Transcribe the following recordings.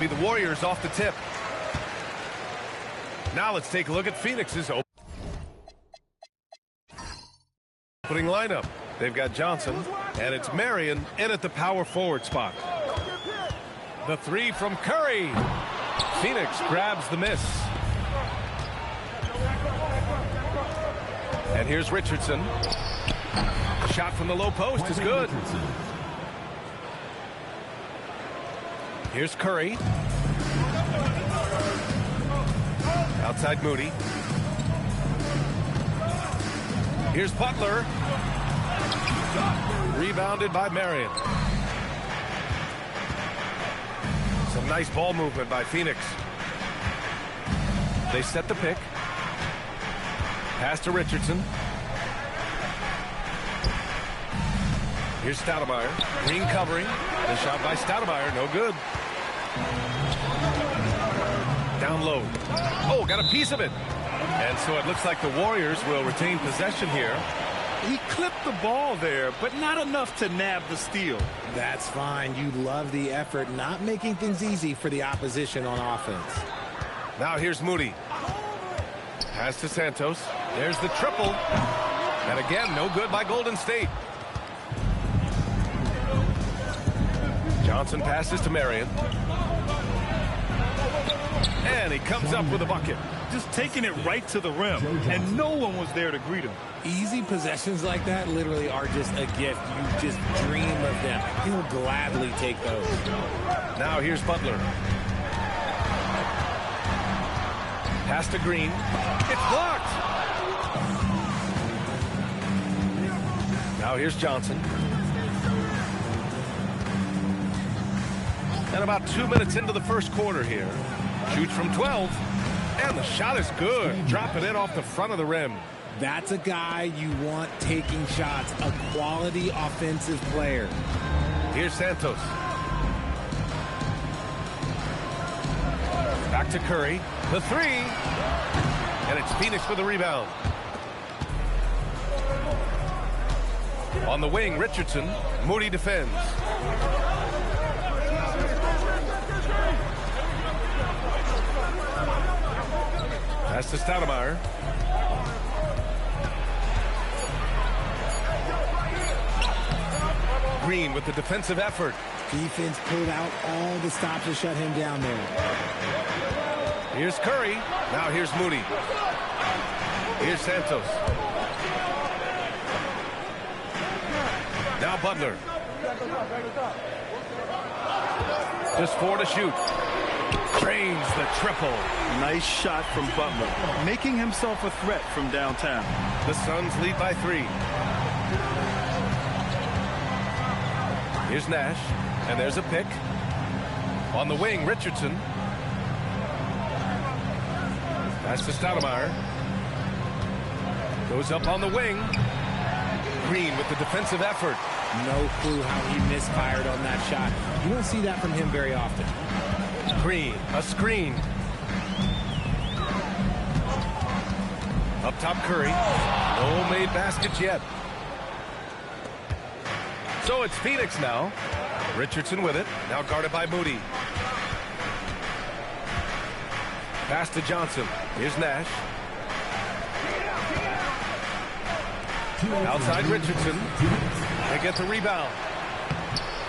It'll be the Warriors off the tip. Now let's take a look at Phoenix's opening lineup. They've got Johnson, and it's Marion in at the power forward spot. The three from Curry. Phoenix grabs the miss. And here's Richardson. Shot from the low post is good. Here's Curry. Outside Moody. Here's Butler. Rebounded by Marion. Some nice ball movement by Phoenix. They set the pick. Pass to Richardson. Here's Stoudemire. Green covering. The shot by Stoudemire. No good. Down low. Oh, got a piece of it. And so it looks like the Warriors will retain possession here. He clipped the ball there, but not enough to nab the steal. That's fine. You love the effort, not making things easy for the opposition on offense. Now here's Moody. Pass to Santos. There's the triple. And again, no good by Golden State. Johnson passes to Marion. And he comes up with a bucket. Just taking it right to the rim, and no one was there to greet him. Easy possessions like that literally are just a gift. You just dream of them. He'll gladly take those. Now here's Butler. Pass to Green. It's blocked. Now here's Johnson. And about 2 minutes into the first quarter here. Shoots from 12. And the shot is good. Dropping it off the front of the rim. That's a guy you want taking shots. A quality offensive player. Here's Santos. Back to Curry. The three. And it's Phoenix with the rebound. On the wing, Richardson. Moody defends. Pass to Stoudemire. Green with the defensive effort. Defense pulled out all the stops to shut him down there. Here's Curry. Now here's Moody. Here's Santos. Now Butler. Just 4 to shoot. Drains the triple. Nice shot from Butler, making himself a threat from downtown. The Suns lead by 3. Here's Nash, and there's a pick. On the wing, Richardson. Pass to Stoudemire. Goes up on the wing. Green with the defensive effort. No clue how he misfired on that shot. You don't see that from him very often. Green, a screen. Up top, Curry. No made baskets yet. So it's Phoenix now. Richardson with it. Now guarded by Moody. Pass to Johnson. Here's Nash. Outside Richardson. They get the rebound.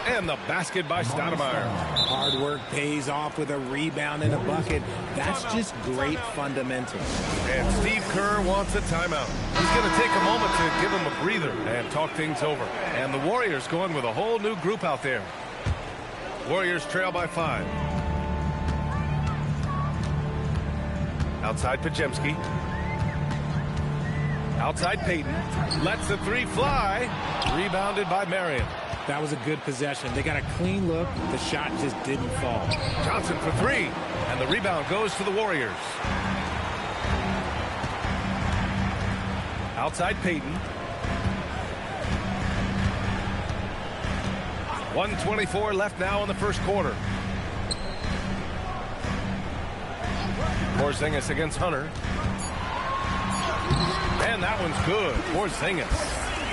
And the basket by Stoudemire. Hard work pays off with a rebound and a bucket. That's just great fundamentals. And Steve Kerr wants a timeout. He's going to take a moment to give him a breather and talk things over. And the Warriors going with a whole new group out there. Warriors trail by 5. Outside Pajemski. Outside Payton. Lets the three fly. Rebounded by Marion. That was a good possession. They got a clean look. The shot just didn't fall. Johnson for 3. And the rebound goes to the Warriors. Outside Payton. 1:24 left now in the first quarter. Porzingis against Hunter. And that one's good. Porzingis.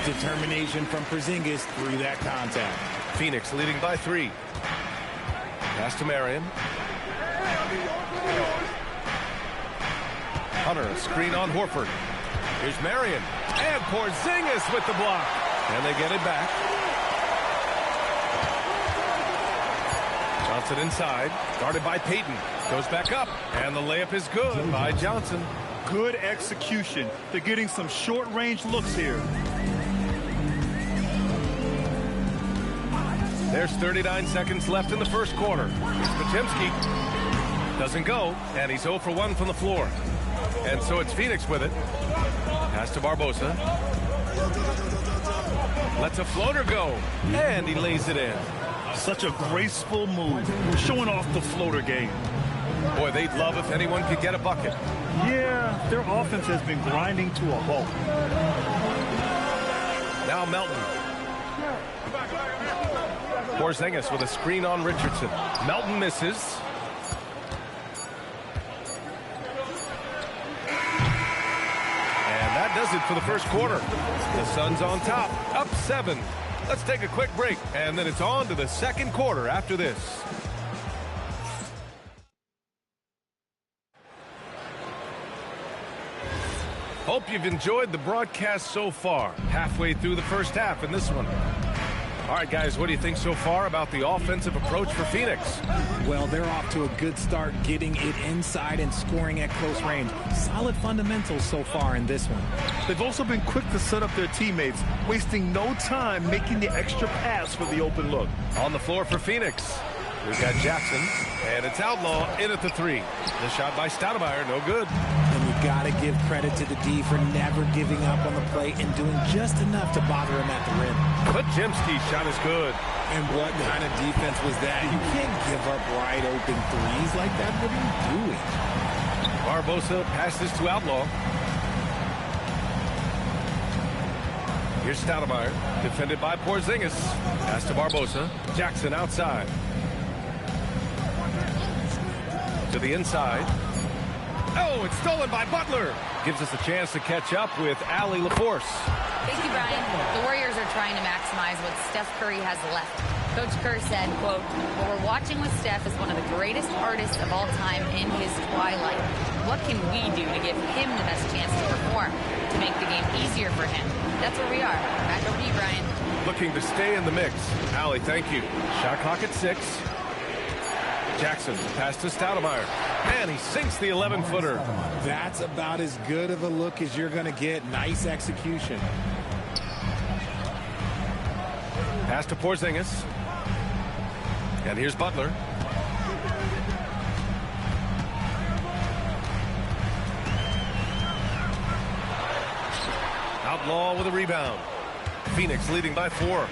Determination from Porzingis through that contact. Phoenix leading by 3. Pass to Marion. Hunter, a screen on Horford. Here's Marion. And Porzingis with the block. And they get it back. Johnson inside. Guarded by Payton. Goes back up. And the layup is good by Johnson. Good execution. They're getting some short-range looks here. There's 39 seconds left in the first quarter. It's Podziemski. Doesn't go. And he's 0 for 1 from the floor. And so it's Phoenix with it. Pass to Barbosa. Lets a floater go. And he lays it in. Such a graceful move. Showing off the floater game. Boy, they'd love if anyone could get a bucket. Yeah, their offense has been grinding to a halt. Now Melton. Porzingis with a screen on Richardson. Melton misses. That does it for the first quarter. The Suns on top, up 7. Let's take a quick break, and then it's on to the second quarter after this. Hope you've enjoyed the broadcast so far. Halfway through the first half in this one. All right, guys, what do you think so far about the offensive approach for Phoenix? Well, they're off to a good start getting it inside and scoring at close range. Solid fundamentals so far in this one. They've also been quick to set up their teammates, wasting no time making the extra pass for the open look. On the floor for Phoenix, we've got Jackson, and it's Outlaw in at the 3. The shot by Stoudemire, no good. And you got to give credit to the D for never giving up on the play and doing just enough to bother him at the rim. Podziemski's shot is good. And what kind of defense was that? You can't give up wide open threes like that. What are you doing? Barbosa passes to Outlaw. Here's Stoudemire, defended by Porzingis. Pass to Barbosa. Jackson outside. To the inside. Oh, it's stolen by Butler. Gives us a chance to catch up with Allie LaForce. Thank you, Brian. The Warriors are trying to maximize what Steph Curry has left. Coach Kerr said, quote, "What we're watching with Steph is one of the greatest artists of all time in his twilight. What can we do to give him the best chance to perform, to make the game easier for him?" That's where we are. Back over to you, Brian. Looking to stay in the mix. Allie, thank you. Shot clock at 6. Jackson, pass to Stoudemire. And he sinks the 11-footer. That's about as good of a look as you're going to get. Nice execution. Pass to Porzingis. And here's Butler. Outlaw with a rebound. Phoenix leading by 4.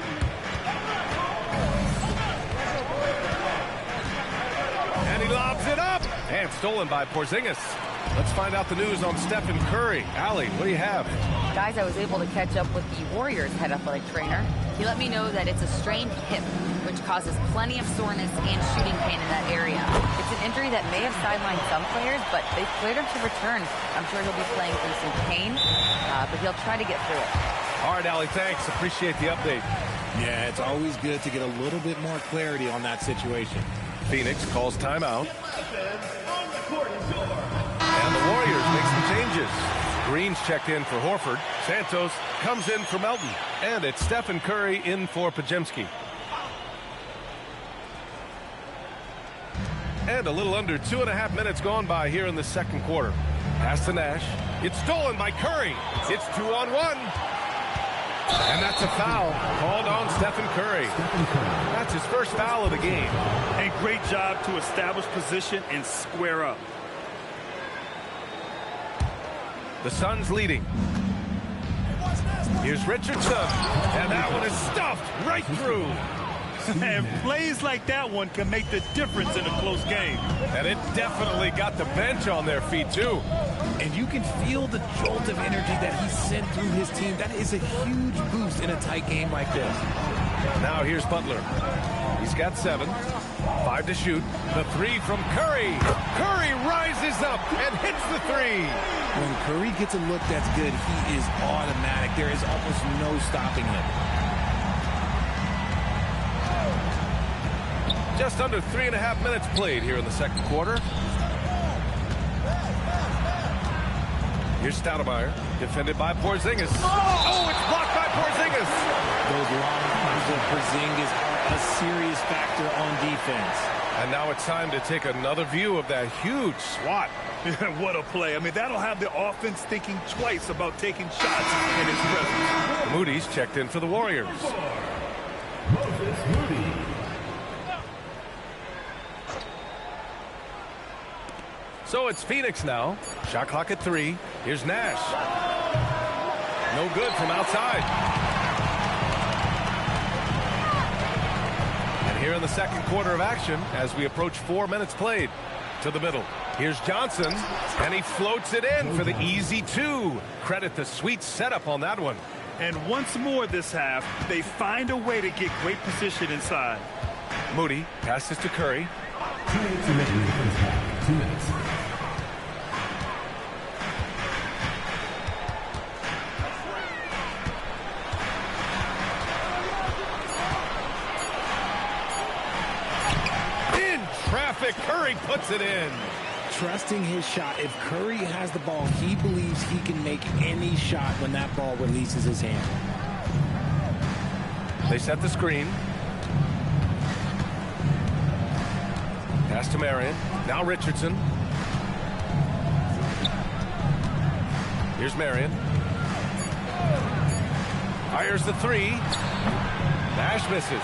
And he lobs it up. And stolen by Porzingis. Let's find out the news on Stephen Curry. Allie, what do you have? Guys, I was able to catch up with the Warriors head athletic trainer. He let me know that it's a strained hip, which causes plenty of soreness and shooting pain in that area. It's an injury that may have sidelined some players, but they've cleared him to return. I'm sure he'll be playing through some pain, but he'll try to get through it. All right, Allie, thanks. Appreciate the update. Yeah, it's always good to get a little bit more clarity on that situation. Phoenix calls timeout. And the Warriors make some changes. Green's checked in for Horford. Santos comes in for Melton. And it's Stephen Curry in for Podziemski. And a little under 2.5 minutes gone by here in the second quarter. Pass to Nash. It's stolen by Curry. It's 2-on-1. And that's a foul called on Stephen Curry. That's his first foul of the game. And great job to establish position and square up. The Suns leading. Here's Richardson. And that one is stuffed right through. And plays like that one can make the difference in a close game. And it definitely got the bench on their feet, too. And you can feel the jolt of energy that he sent through his team. That is a huge boost in a tight game like this. Now here's Butler. He's got 7. 5 to shoot. The 3 from Curry. Curry rises up and hits the 3. When Curry gets a look that's good, he is automatic. There is almost no stopping him. Just under 3.5 minutes played here in the second quarter. Here's Stoudemire, defended by Porzingis. Oh, it's blocked by Porzingis. Those long runs of Porzingis are a serious factor on defense. And now it's time to take another view of that huge swat. What a play. I mean, that'll have the offense thinking twice about taking shots in his presence. Moody's checked in for the Warriors. So it's Phoenix now. Shot clock at 3. Here's Nash. No good from outside. And here in the second quarter of action, as we approach 4 minutes played, to the middle. Here's Johnson, and he floats it in for the easy 2. Credit the sweet setup on that one. And once more this half, they find a way to get great position inside. Moody passes to Curry. 2 minutes. In traffic, Curry puts it in. Trusting his shot. If Curry has the ball, he believes he can make any shot when that ball releases his hand. They set the screen. Pass to Marion. Now Richardson. Here's Marion. Fires the 3. Nash misses.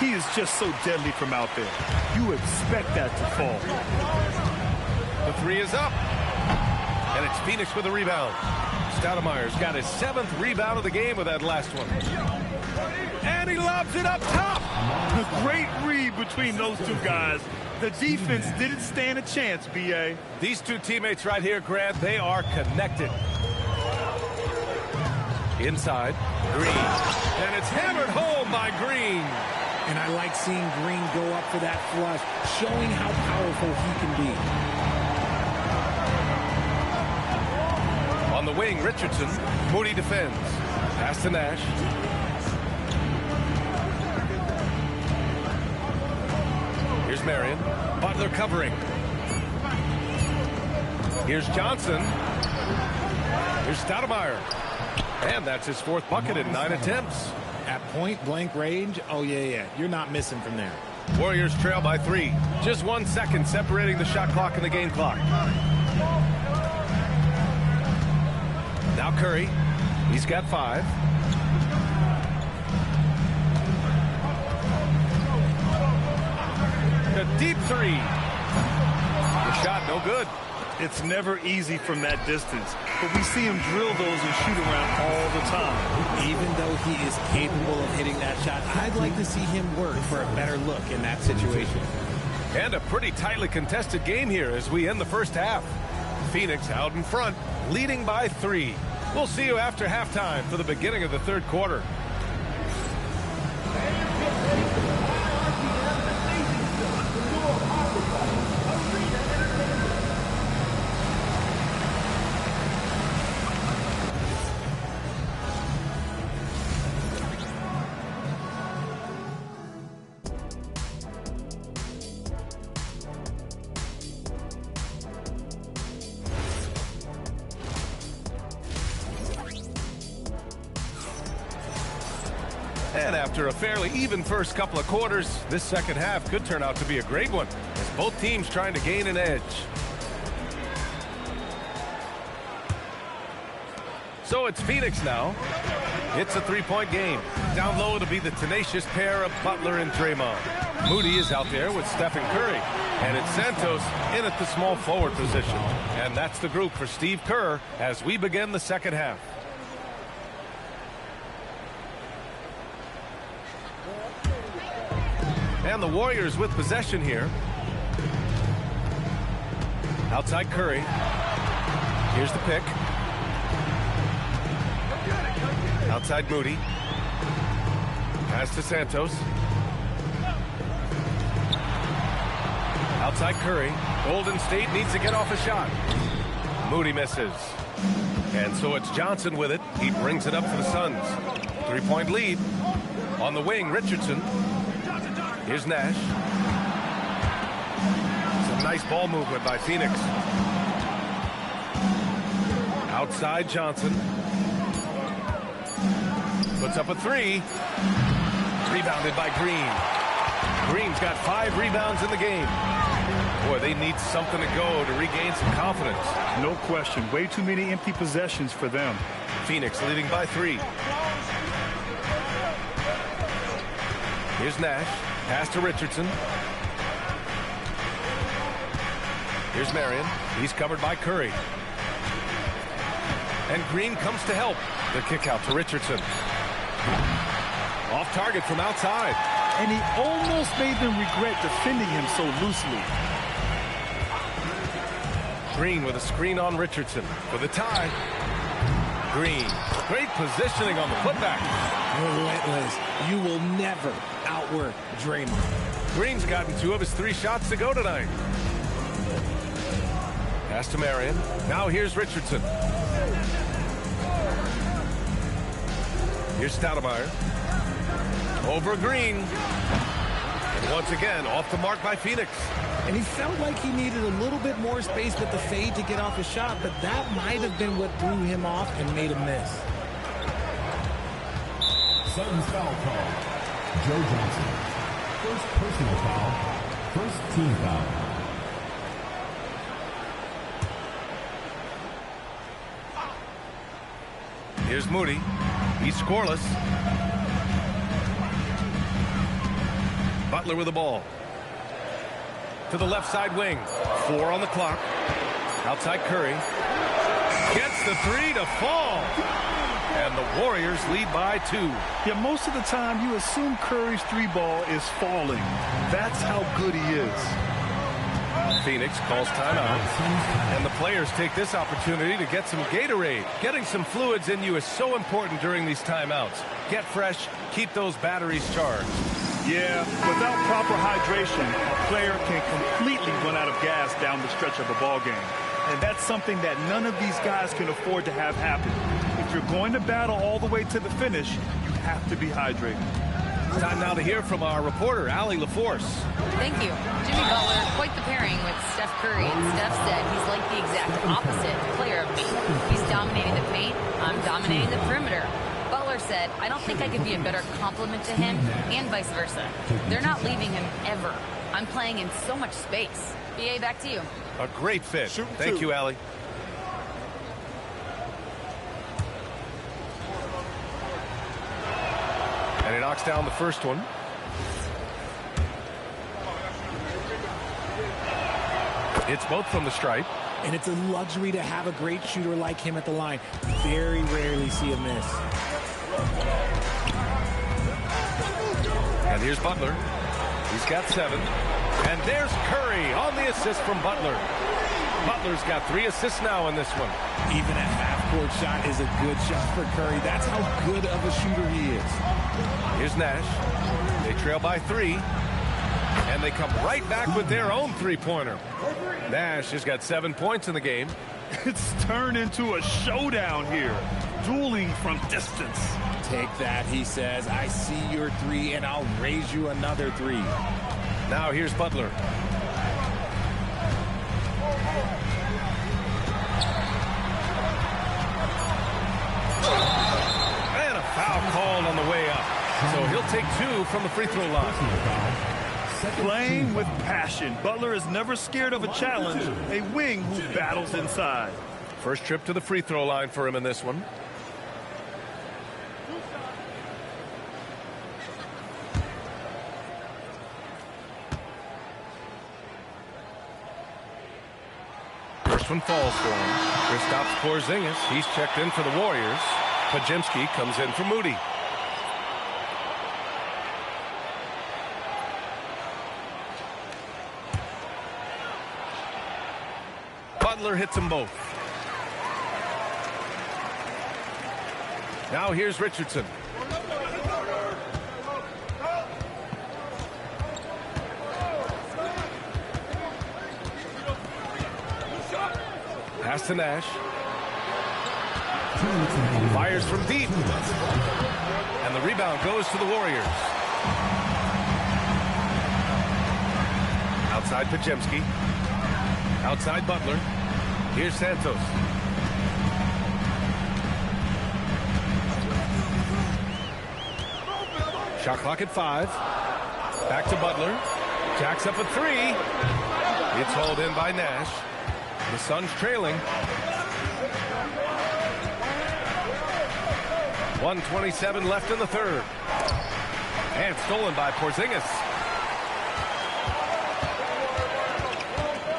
He is just so deadly from out there. You expect that to fall. The 3 is up. And it's Phoenix with a rebound. Stoudemire's got his 7th rebound of the game with that last one. And he lobs it up top. A great read between those two guys. The defense didn't stand a chance, B.A. These two teammates right here, Grant, they are connected. Inside, Green. And it's hammered home by Green. And I like seeing Green go up for that flush, showing how powerful he can be. On the wing, Richardson. Moody defends. Pass to Nash. Here's Marion. Butler covering. Here's Johnson. Here's Stoudemire. And that's his 4th bucket in 9 attempts. At point-blank range, oh, yeah. You're not missing from there. Warriors trail by 3. Just 1 second separating the shot clock and the game clock. Now Curry. He's got 5. A deep 3. The shot no good. It's never easy from that distance, but we see him drill those and shoot around all the time. Even though he is capable of hitting that shot, I'd like to see him work for a better look in that situation. And a pretty tightly contested game here as we end the first half. Phoenix out in front, leading by 3. We'll see you after halftime for the beginning of the third quarter. And after a fairly even first couple of quarters, this second half could turn out to be a great one as both teams trying to gain an edge. So it's Phoenix now. It's a 3-point game. Down low, it'll be the tenacious pair of Butler and Draymond. Moody is out there with Stephen Curry. And it's Santos in at the small forward position. And that's the group for Steve Kerr as we begin the second half. And the Warriors with possession here. Outside Curry. Here's the pick. Outside Moody. Pass to Santos. Outside Curry. Golden State needs to get off a shot. Moody misses. And so it's Johnson with it. He brings it up for the Suns. 3-point lead. On the wing, Richardson. Here's Nash. Nice ball movement by Phoenix. Outside Johnson. Puts up a three. Rebounded by Green. Green's got 5 rebounds in the game. Boy, they need something to go to regain some confidence. No question. Way too many empty possessions for them. Phoenix leading by 3. Here's Nash. Pass to Richardson. Here's Marion. He's covered by Curry. And Green comes to help. The kick out to Richardson. Off target from outside. And he almost made them regret defending him so loosely. Green with a screen on Richardson for the tie. Green. Great positioning on the putback. Relentless. You will never outwork Draymond. Green's gotten 2 of his 3 shots to go tonight. Pass to Marion. Now here's Richardson. Here's Stoudemire. Over Green. And once again, off the mark by Phoenix. And he felt like he needed a little bit more space with the fade to get off his shot, but that might have been what threw him off and made him miss. Suns foul call. Joe Johnson. First personal foul. First team foul. Here's Moody. He's scoreless. Butler with the ball. To the left side wing. 4 on the clock. Outside Curry. Gets the 3 to fall. And the Warriors lead by 2. Yeah, most of the time you assume Curry's 3-ball is falling. That's how good he is. Phoenix calls timeout. And the players take this opportunity to get some Gatorade. Getting some fluids in you is so important during these timeouts. Get fresh. Keep those batteries charged. Yeah, without proper hydration, a player can completely run out of gas down the stretch of a ball game. And that's something that none of these guys can afford to have happen. If you're going to battle all the way to the finish, you have to be hydrated. It's time now to hear from our reporter, Allie LaForce. Thank you. Jimmy Butler, quite the pairing with Steph Curry. And Steph said he's like the exact opposite player of me. He's dominating the paint. I'm dominating the perimeter. Butler said, I don't think I could be a better complement to him, and vice versa. They're not leaving him ever. I'm playing in so much space. BA, back to you. A great fit. Thank you, Allie. And he knocks down the first one. It's both from the stripe. And it's a luxury to have a great shooter like him at the line. Very rarely see a miss. And here's Butler. He's got 7. And there's Curry on the assist from Butler. Butler's got 3 assists now in this one. Even a half-court shot is a good shot for Curry. That's how good of a shooter he is. Here's Nash. They trail by 3. And they come right back with their own 3-pointer. Nash has got 7 points in the game. It's turned into a showdown here. Dueling from distance. Take that, he says. I see your 3, and I'll raise you another 3. Now here's Butler. And a foul called on the way up. So he'll take 2 from the free throw line. Playing with passion. Butler is never scared of a challenge. A wing who battles inside. First trip to the free throw line for him in this one. First one falls for him. Kristaps Porzingis. He's checked in for the Warriors. Pajemski comes in for Moody. Butler hits them both. Now here's Richardson. Pass to Nash. Fires from deep. And the rebound goes to the Warriors. Outside Pajemski. Outside Butler. Here's Santos. Shot clock at 5. Back to Butler. Jacks up a 3. It's hauled in by Nash. The Suns trailing. 1:27 left in the third. And stolen by Porzingis.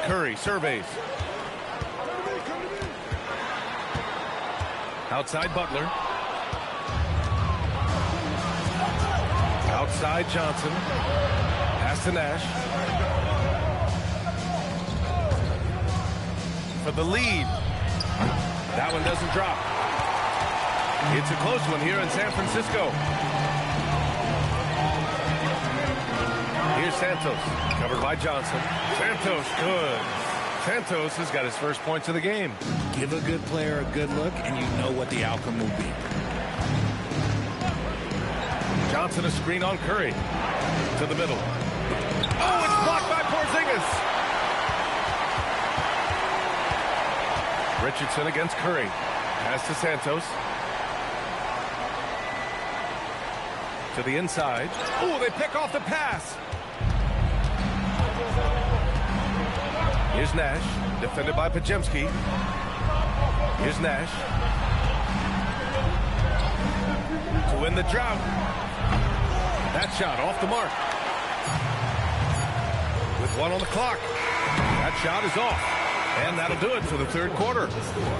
Curry surveys. Outside Butler. Outside Johnson. Pass to Nash. For the lead. That one doesn't drop. It's a close one here in San Francisco. Here's Santos. Covered by Johnson. Santos, good. Santos has got his first points of the game. Give a good player a good look, and you know what the outcome will be. Johnson a screen on Curry. To the middle. Oh, it's blocked by Porzingis. Richardson against Curry. Pass to Santos. To the inside. Oh, they pick off the pass. Here's Nash. Defended by Pajemski. Here's Nash. To win the drought. That shot off the mark. With 1 on the clock. That shot is off. And that'll do it for the third quarter.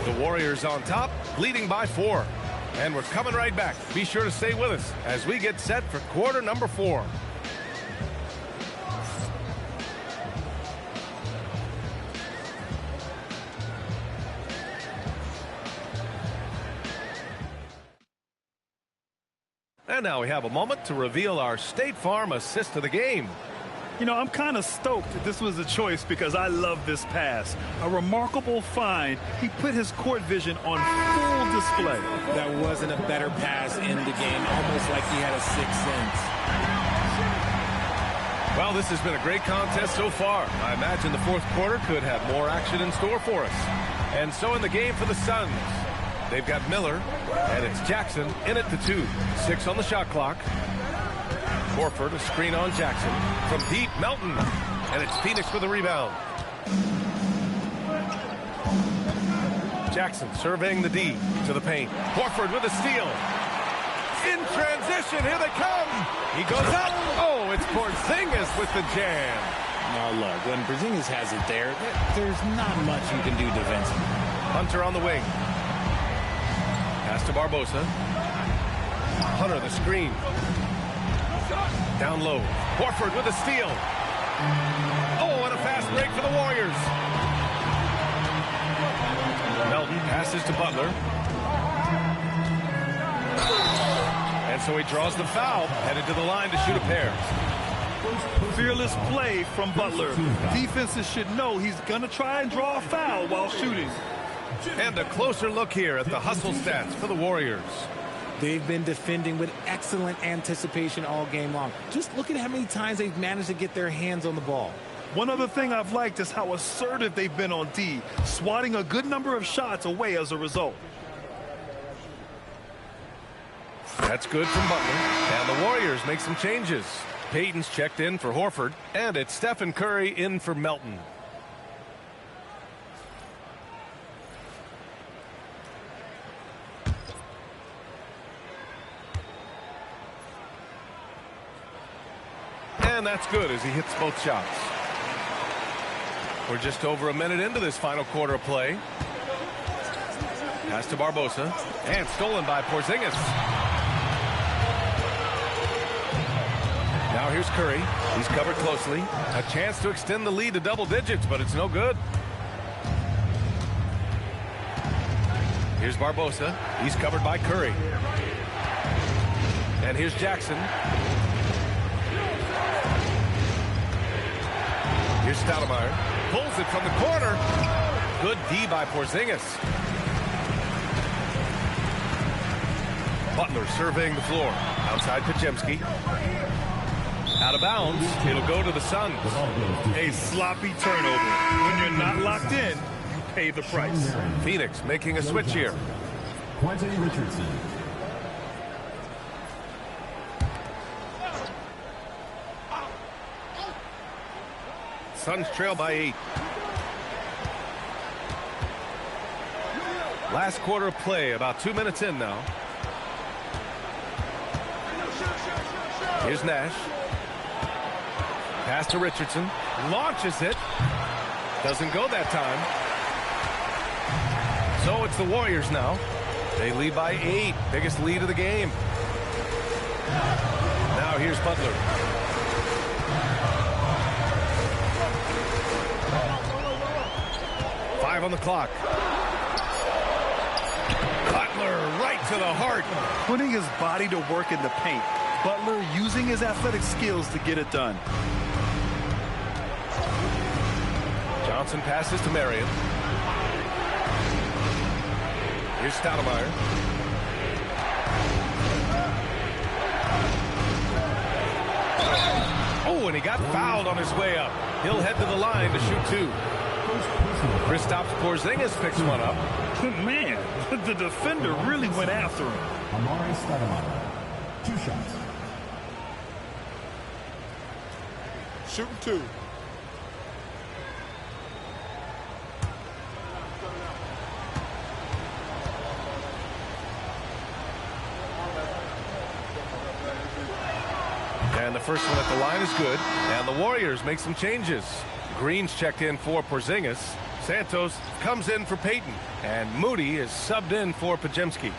The Warriors on top, leading by 4. And we're coming right back. Be sure to stay with us as we get set for quarter number 4. And now we have a moment to reveal our State Farm assist of the game. You know, I'm kind of stoked that this was a choice because I love this pass. A remarkable find. He put his court vision on full display. That wasn't a better pass in the game, almost like he had a sixth sense. Well, this has been a great contest so far. I imagine the fourth quarter could have more action in store for us. And so in the game for the Suns, they've got Miller, and it's Jackson in at the 2. 6 on the shot clock. Horford, a screen on Jackson. From deep, Melton. And it's Phoenix with a rebound. Jackson surveying the D to the paint. Horford with a steal. In transition, here they come. He goes up. Oh, it's Porzingis with the jam. Now look, when Porzingis has it there, there's not much you can do defensively. Hunter on the wing. Pass to Barbosa. Hunter the screen. Down low. Horford with a steal. Oh, and a fast break for the Warriors. Melton passes to Butler. And so he draws the foul, headed to the line to shoot a pair. Fearless play from Butler. Defenses should know he's going to try and draw a foul while shooting. And a closer look here at the hustle stats for the Warriors. They've been defending with excellent anticipation all game long. Just look at how many times they've managed to get their hands on the ball. One other thing I've liked is how assertive they've been on D, swatting a good number of shots away as a result. That's good from Butler. And the Warriors make some changes. Payton's checked in for Horford, and it's Stephen Curry in for Melton. And that's good as he hits both shots. We're just over a minute into this final quarter of play. Pass to Barbosa. And stolen by Porzingis. Now here's Curry. He's covered closely. A chance to extend the lead to double digits, but it's no good. Here's Barbosa. He's covered by Curry. And here's Jackson. Here's Stoudemire. Pulls it from the corner. Good D by Porzingis. Butler surveying the floor. Outside Pajemski. Out of bounds. It'll go to the Suns. A sloppy turnover. When you're not locked in, you pay the price. Phoenix making a switch here. Quentin Richardson. Suns trail by 8. Last quarter of play, about 2 minutes in now. Here's Nash. Pass to Richardson. Launches it. Doesn't go that time. So it's the Warriors now. They lead by 8. Biggest lead of the game. Now here's Butler. Five on the clock. Butler right to the heart. Putting his body to work in the paint. Butler using his athletic skills to get it done. Johnson passes to Marion. Here's Stoudemire. Oh, and he got fouled on his way up. He'll head to the line to shoot 2. Kristaps Porzingis picks one up. Man, the defender really went after him. Amari Stoudemire. 2 shots. Shooting 2. And the first one at the line is good. And the Warriors make some changes. Green's checked in for Porzingis. Santos comes in for Payton. And Moody is subbed in for Podziemski.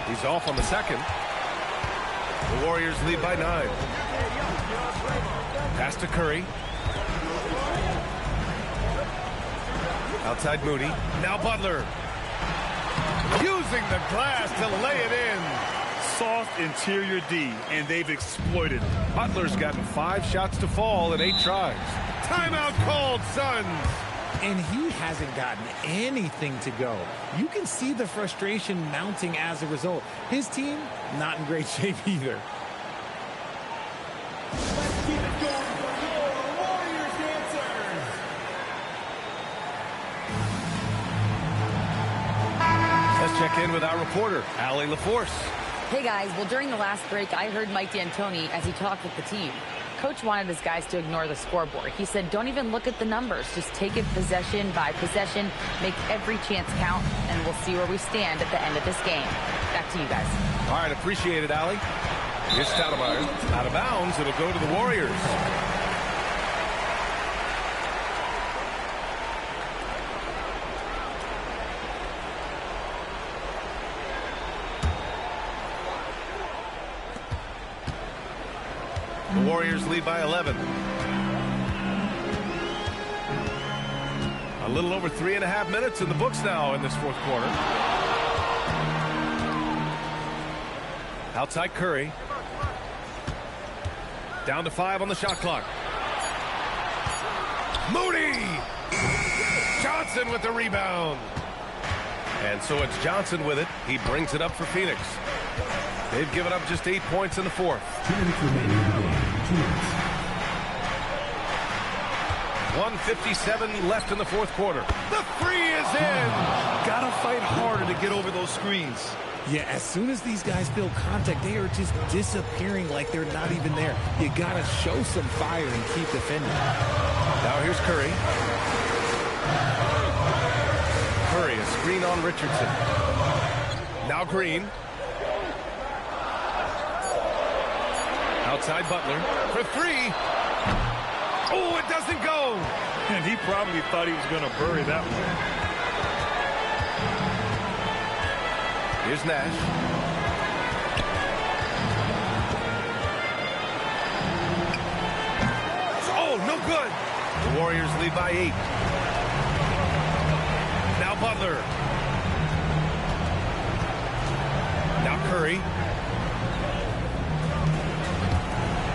He's off on the second. The Warriors lead by 9. Pass to Curry. Outside Moody. Now Butler. Using the glass to lay it in. Soft interior D, and they've exploited it. Butler's gotten 5 shots to fall in 8 tries. Timeout called, Suns. And he hasn't gotten anything to go. You can see the frustration mounting as a result. His team, not in great shape either. Let's keep it going for your Warriors dancers. Let's check in with our reporter, Allie LaForce. Hey guys, well during the last break I heard Mike D'Antoni as he talked with the team. Coach wanted his guys to ignore the scoreboard. He said, don't even look at the numbers. Just take it possession by possession, make every chance count, and we'll see where we stand at the end of this game. Back to you guys. All right, appreciate it, Allie. Here's Stoudemire. Out of bounds, it'll go to the Warriors. The Warriors lead by 11. A little over 3.5 minutes in the books now in this fourth quarter. Outside Curry. Down to 5 on the shot clock. Moody! Johnson with the rebound. And so it's Johnson with it. He brings it up for Phoenix. They've given up just 8 points in the fourth. 2 minutes remaining in the game. 2 minutes. 1:57 left in the fourth quarter. The three is in. Gotta fight harder to get over those screens. Yeah, as soon as these guys feel contact, they are just disappearing like they're not even there. You gotta show some fire and keep defending. Now here's Curry. Curry, a screen on Richardson. Now Green. Outside Butler for 3. Oh, it doesn't go. And he probably thought he was going to bury that one. Here's Nash. Oh, no good. The Warriors lead by 8. Now Butler. Now Curry.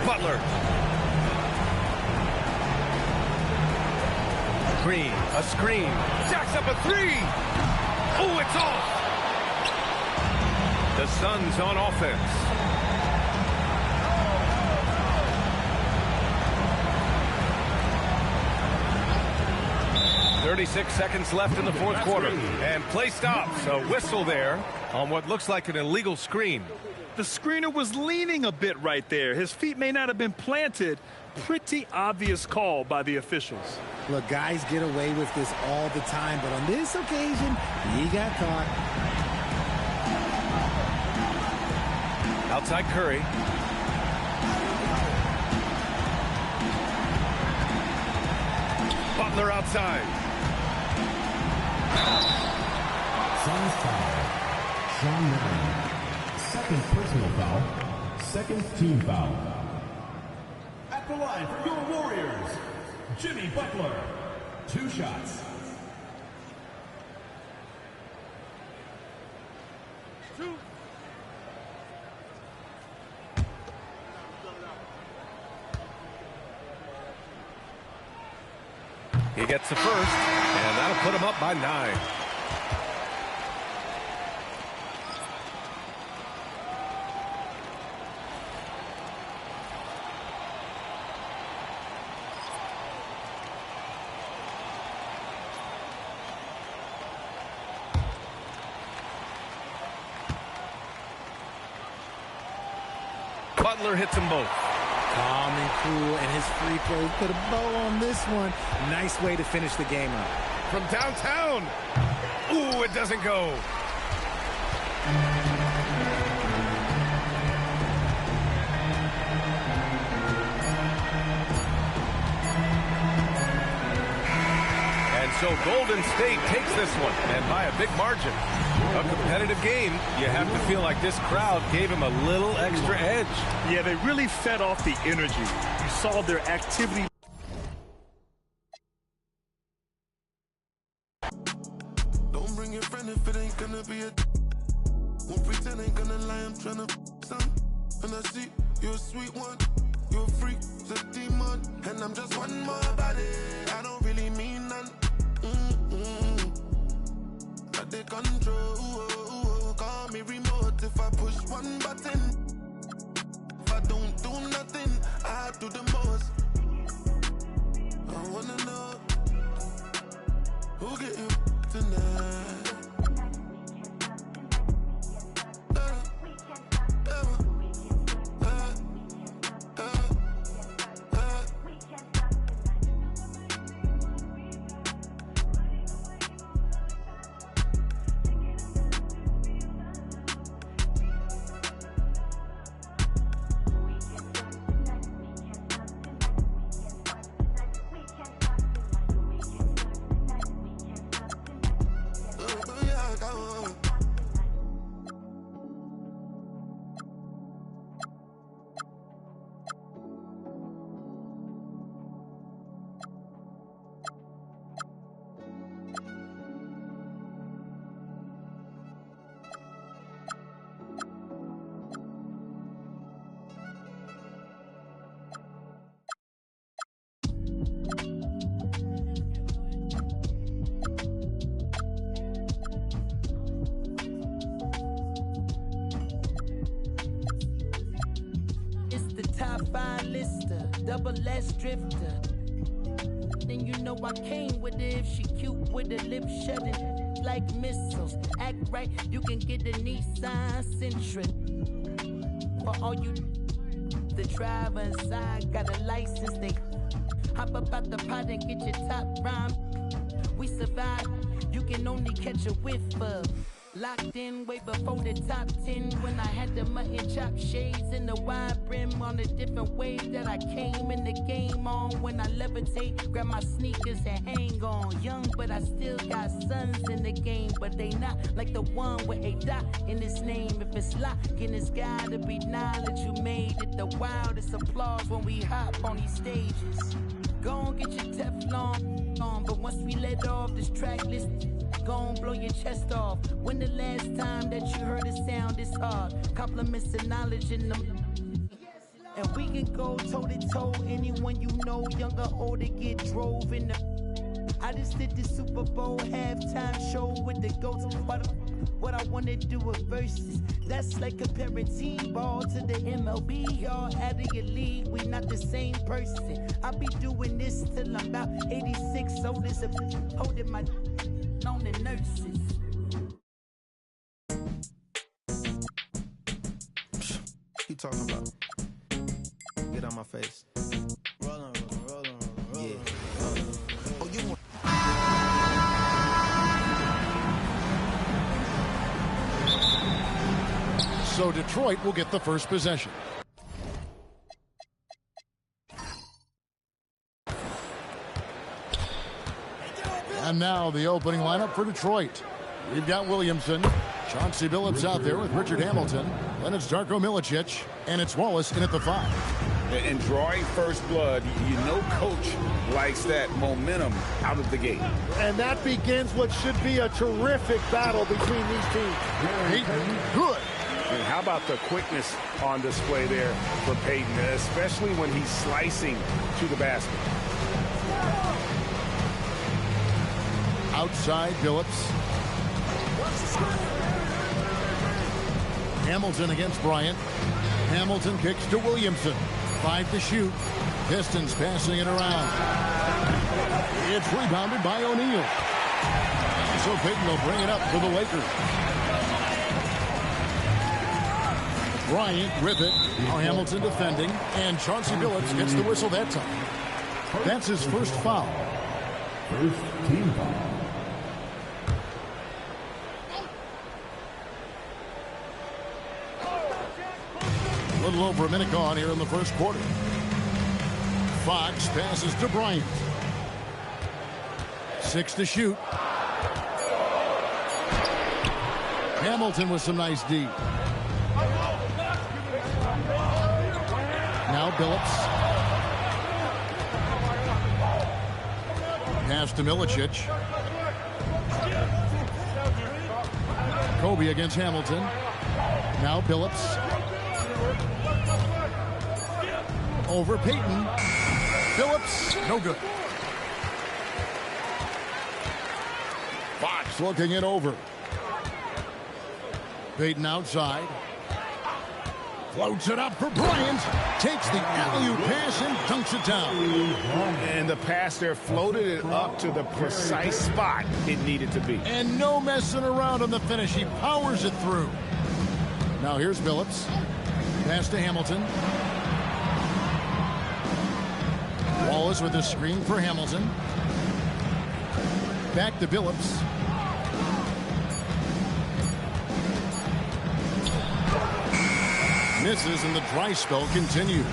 Butler. screen, jacks up a three. Oh, it's off. The Suns on offense. "36 seconds left in the fourth quarter. And play stops. A whistle there on what looks like an illegal screen. The screener was leaning a bit right there. His feet may not have been planted. Pretty obvious call by the officials. Look, guys get away with this all the time, but on this occasion, he got caught. Outside Curry. Butler outside. Suns foul. Sean Miller. Second personal foul. Second team foul. At the line for your Warriors, Jimmy Butler. 2 shots. He gets the first, and that'll put him up by 9. Butler hits them both. Calm and cool, and his free throws put a bow on this one. Nice way to finish the game up. From downtown. Ooh, it doesn't go. And so Golden State takes this one, and by a big margin. A competitive game, you have to feel like this crowd gave him a little extra edge. Yeah, they really fed off the energy. You saw their activity. Don't bring your friend if it ain't gonna be a. Won't pretend ain't gonna lie, I'm tryna some. And I see you're a sweet one, you're a freak, the demon. And I'm just one more body, I don't really mean none. Got the control, call me remote if I push one button. If I don't do nothing, I do the most. I wanna know who get you tonight. Double S drifter. Then you know I came with it. If she cute with her lips shutting like missiles. Act right, you can get a Nissan Sentra. For all you the driver inside got a license, they hop up out the pot and get your top rhyme. We survive, you can only catch a whiff of. Locked in way before the top 10 when I had the mutton chop shades and the wide brim on a different wave that I came in the game on. When I levitate, grab my sneakers and hang on. Young, but I still got sons in the game, but they not like the one with a dot in his name. If it's locking, it's gotta be knowledge you made it. The wildest applause when we hop on these stages. Go on, get your Teflon on, but once we let off this track list, go on, blow your chest off. When the last time that you heard a sound this hard? Compliments and knowledge in them. And we can go toe to toe. Anyone you know, young or old, they get drove in the. I just did the Super Bowl halftime show with the GOATs. What I wanna do with verses. That's like comparing T-ball to the MLB. Y'all out of your league, we not the same person. I'll be doing this till I'm about 86. Old as a holding my on the nurses. You talking about? Get on my face. Roll on. Yeah. Oh, you want? So Detroit will get the first possession. And now the opening lineup for Detroit. We've got Williamson, Chauncey Billups out there with Richard Hamilton. Then it's Darko Milicic, and it's Wallace in at the 5. And drawing first blood, you know coach likes that momentum out of the gate. And that begins what should be a terrific battle between these teams. Peyton, good. And how about the quickness on display there for Peyton, especially when he's slicing to the basket. Outside, Billups. Hamilton against Bryant. Hamilton kicks to Williamson. 5 to shoot. Pistons passing it around. It's rebounded by O'Neal. So Peyton will bring it up for the Lakers. Bryant with it. Now Hamilton defending. And Chauncey Billups gets the whistle that time. That's his first foul. First team foul. A little over a minute gone here in the first quarter. Fox passes to Bryant. 6 to shoot. Hamilton with some nice D. Now Billups. Pass to Milicic. Kobe against Hamilton. Now Billups. Over Peyton. Billups, no good. Fox looking it over. Peyton outside. Floats it up for Bryant. Takes the alley-oop pass and dunks it down. And the pass there floated it up to the precise spot it needed to be. And no messing around on the finish. He powers it through. Now here's Billups. Pass to Hamilton. Wallace with a screen for Hamilton. Back to Billups. Misses and the dry spell continues.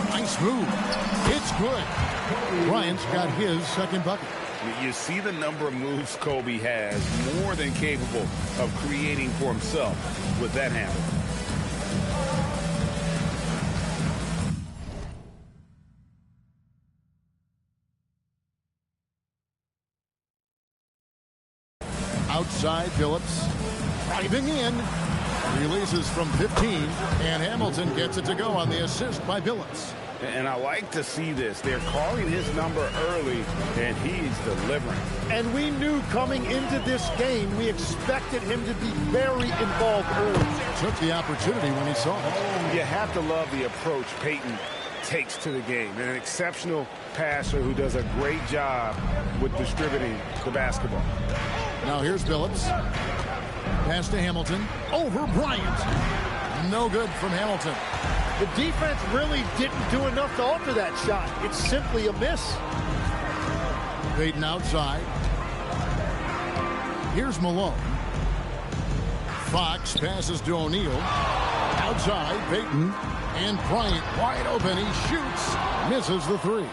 Nice move. It's good. Bryant's got his second bucket. You see the number of moves Kobe has, more than capable of creating for himself with that handle. Outside, Billups driving in. Releases from 15, and Hamilton gets it to go on the assist by Billups. And I like to see this. They're calling his number early, and he's delivering. And we knew coming into this game, we expected him to be very involved early. Took the opportunity when he saw it. You have to love the approach Peyton takes to the game. An exceptional passer who does a great job with distributing the basketball. Now here's Billups. Pass to Hamilton. Over Bryant. No good from Hamilton. The defense really didn't do enough to alter that shot. It's simply a miss. Peyton outside. Here's Malone. Fox passes to O'Neal. Outside, Peyton. And Bryant wide open. He shoots. Misses the 3.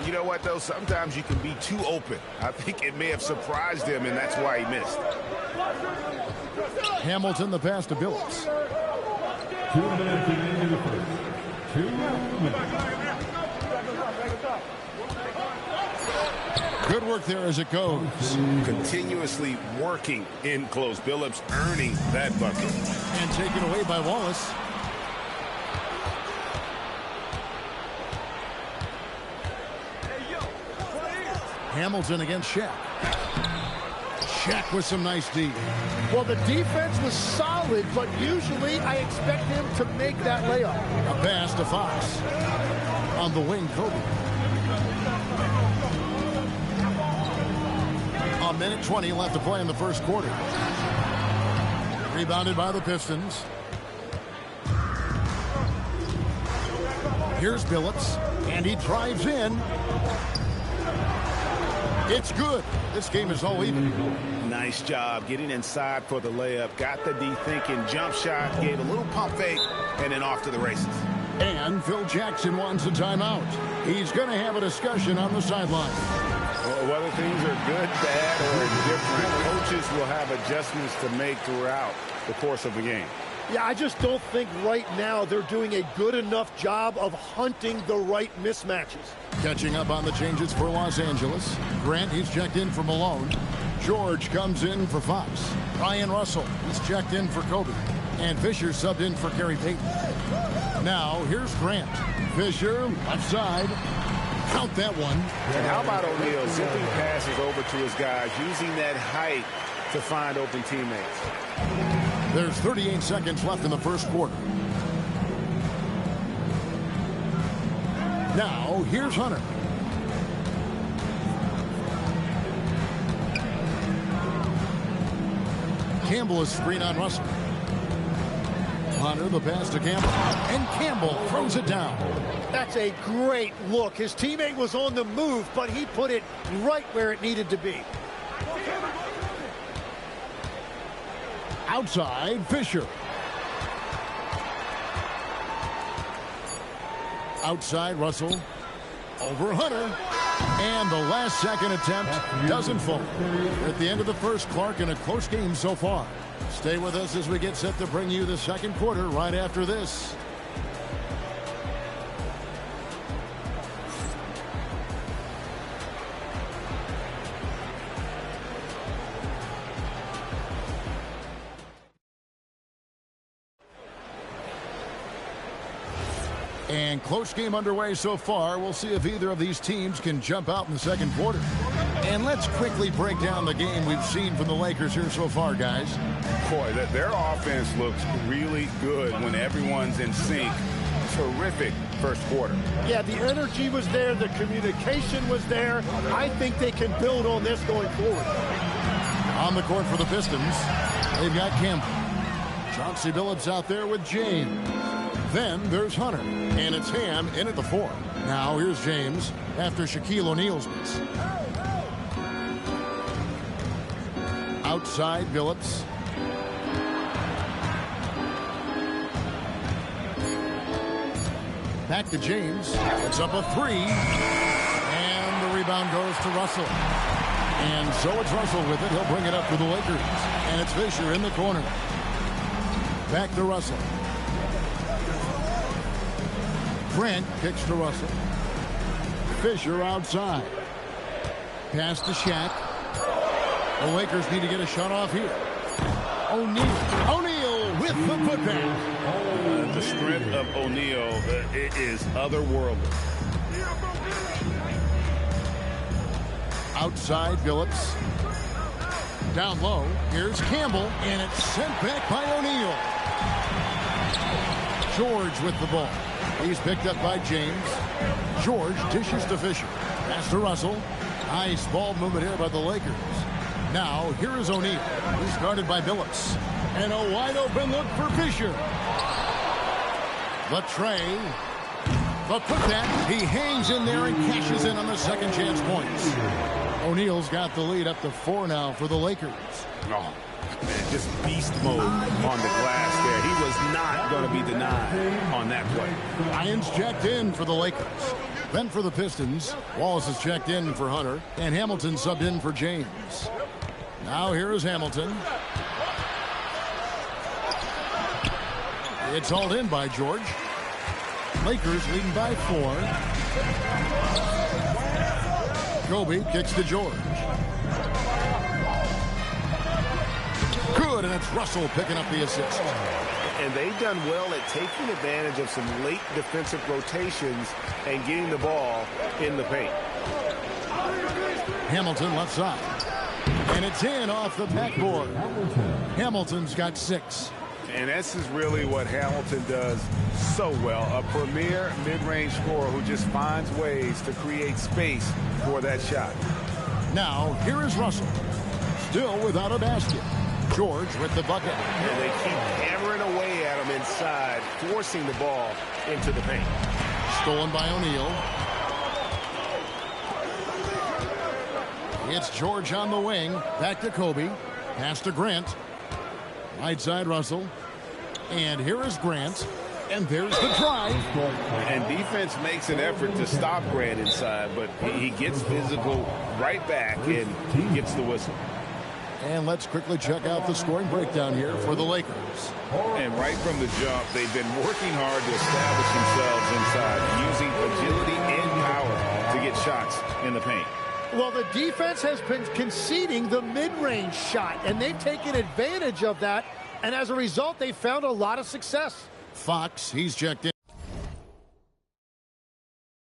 You know what, though? Sometimes you can be too open. I think it may have surprised him, and that's why he missed. Hamilton, the pass to Billups. 2 minutes into the first. 2 minutes. Good work there as it goes. Continuously working in close. Billups earning that bucket. And taken away by Wallace. Hamilton against Shaq. Shaq with some nice D. Well, the defense was solid, but usually I expect him to make that layup. A pass to Fox. On the wing, Kobe. A minute 20 left to play in the first quarter. Rebounded by the Pistons. Here's Billups, and he drives in. It's good. This game is all even. Nice job getting inside for the layup. Got the D thinking. Jump shot. Gave a little pump fake. And then off to the races. And Phil Jackson wants a timeout. He's going to have a discussion on the sideline. Well, whether things are good, bad, or different, coaches will have adjustments to make throughout the course of the game. Yeah, I just don't think right now they're doing a good enough job of hunting the right mismatches. Catching up on the changes for Los Angeles. Grant, he's checked in for Malone. George comes in for Fox. Ryan Russell, he's checked in for Kobe. And Fisher subbed in for Gary Payton. Now, here's Grant. Fisher, left side. Count that one. And how about O'Neal zipping passes over to his guys, using that height to find open teammates. There's 38 seconds left in the first quarter. Now, here's Hunter. Campbell is screen on Russell. Hunter, the pass to Campbell. And Campbell throws it down. That's a great look. His teammate was on the move, but he put it right where it needed to be. Outside, Fisher. Outside, Russell. Over Hunter. And the last second attempt doesn't fall. We're at the end of the first, Clark, in a close game so far. Stay with us as we get set to bring you the second quarter right after this. And close game underway so far. We'll see if either of these teams can jump out in the second quarter. And let's quickly break down the game we've seen from the Lakers here so far, guys. Boy, their offense looks really good when everyone's in sync. Terrific first quarter. Yeah, the energy was there. The communication was there. I think they can build on this going forward. On the court for the Pistons, they've got Campbell. Chauncey Billups out there with James. Then there's Hunter, and it's Ham in at the 4. Now here's James after Shaquille O'Neal's miss. Outside, Billups. Back to James. It's up a 3. And the rebound goes to Russell. And so it's Russell with it. He'll bring it up for the Lakers. And it's Fisher in the corner. Back to Russell. Grant kicks to Russell. Fisher outside. Pass to Shaq. The Lakers need to get a shot off here. O'Neal with the putback. The strength of O'Neal is otherworldly. Outside, Billups. Down low, here's Campbell, and it's sent back by O'Neal. George with the ball. He's picked up by James. George dishes to Fisher. Pass to Russell. Nice ball movement here by the Lakers. Now, here is O'Neal. He's guarded by Billups. And a wide open look for Fisher. The tray. The putback. He hangs in there and cashes in on the second chance points. O'Neal's got the lead up to 4 now for the Lakers. Oh, man, just beast mode on the glass there. He was not going to be denied on that play. Ryan's checked in for the Lakers. Then for the Pistons, Wallace is checked in for Hunter, and Hamilton subbed in for James. Now here is Hamilton. It's hauled in by George. Lakers leading by 4. Kobe kicks to George. Good, and it's Russell picking up the assist. And they've done well at taking advantage of some late defensive rotations and getting the ball in the paint. Hamilton left side. And it's in off the backboard. Hamilton's got 6. And this is really what Hamilton does so well. A premier mid-range scorer who just finds ways to create space for that shot. Now, here is Russell. Still without a basket. George with the bucket. And they keep hammering away at him inside, forcing the ball into the paint. Stolen by O'Neal. It's George on the wing. Back to Kobe. Pass to Grant. Right side Russell. And here is Grant. And there's the drive. And defense makes an effort to stop Grant inside, but he gets physical right back and gets the whistle. And let's quickly check out the scoring breakdown here for the Lakers. And right from the jump, they've been working hard to establish themselves inside, using agility and power to get shots in the paint. Well, the defense has been conceding the mid-range shot, and they've taken advantage of that. And as a result, they found a lot of success. Fox, he's checked in.